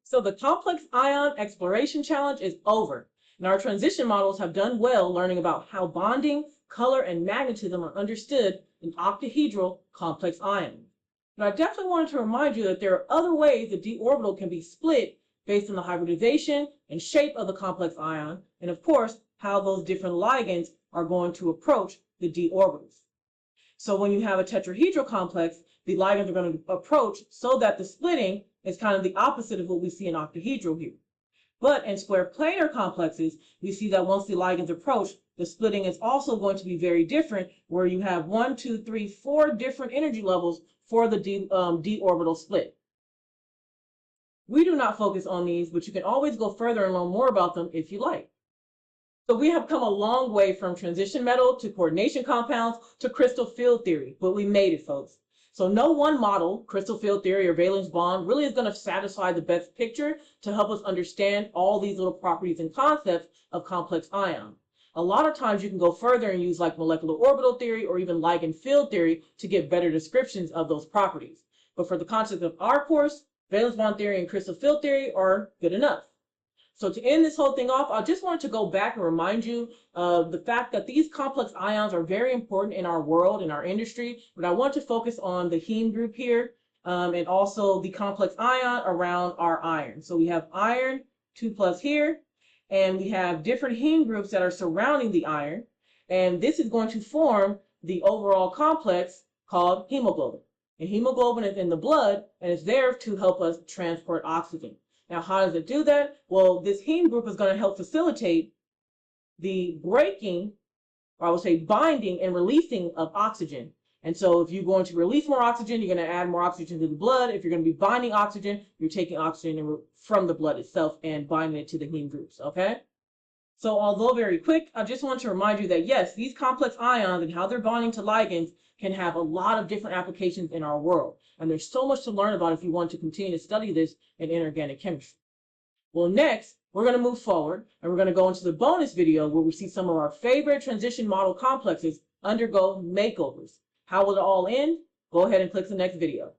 So the complex ion exploration challenge is over, and our transition models have done well learning about how bonding, color, and magnetism are understood in octahedral complex ions. But I definitely wanted to remind you that there are other ways the d orbital can be split based on the hybridization and shape of the complex ion, and of course, how those different ligands are going to approach the d orbitals. So when you have a tetrahedral complex, the ligands are going to approach so that the splitting is kind of the opposite of what we see in octahedral here. But in square planar complexes, we see that once the ligands approach, the splitting is also going to be very different, where you have 1, 2, 3, 4 different energy levels for the d orbital split. We do not focus on these, but you can always go further and learn more about them if you like. So we have come a long way from transition metal to coordination compounds to crystal field theory, but we made it, folks. So no one model, crystal field theory or valence bond, really is going to satisfy the best picture to help us understand all these little properties and concepts of complex ion. A lot of times you can go further and use like molecular orbital theory or even ligand field theory to get better descriptions of those properties. But for the concept of our course, valence bond theory and crystal field theory are good enough. So to end this whole thing off, I just wanted to go back and remind you of the fact that these complex ions are very important in our world, in our industry, but I want to focus on the heme group here and also the complex ion around our iron. So we have iron 2+ here, and we have different heme groups that are surrounding the iron, and this is going to form the overall complex called hemoglobin. And hemoglobin is in the blood, and it's there to help us transport oxygen. Now, how does it do that? Well, this heme group is going to help facilitate the breaking, or I would say binding and releasing of oxygen. And so if you're going to release more oxygen, you're going to add more oxygen to the blood. If you're going to be binding oxygen, you're taking oxygen from the blood itself and binding it to the heme groups, okay? So although very quick, I just want to remind you that yes, these complex ions and how they're bonding to ligands can have a lot of different applications in our world. And there's so much to learn about if you want to continue to study this in inorganic chemistry. Well, next, we're going to move forward and we're going to go into the bonus video where we see some of our favorite transition model complexes undergo makeovers. How will it all end? Go ahead and click the next video.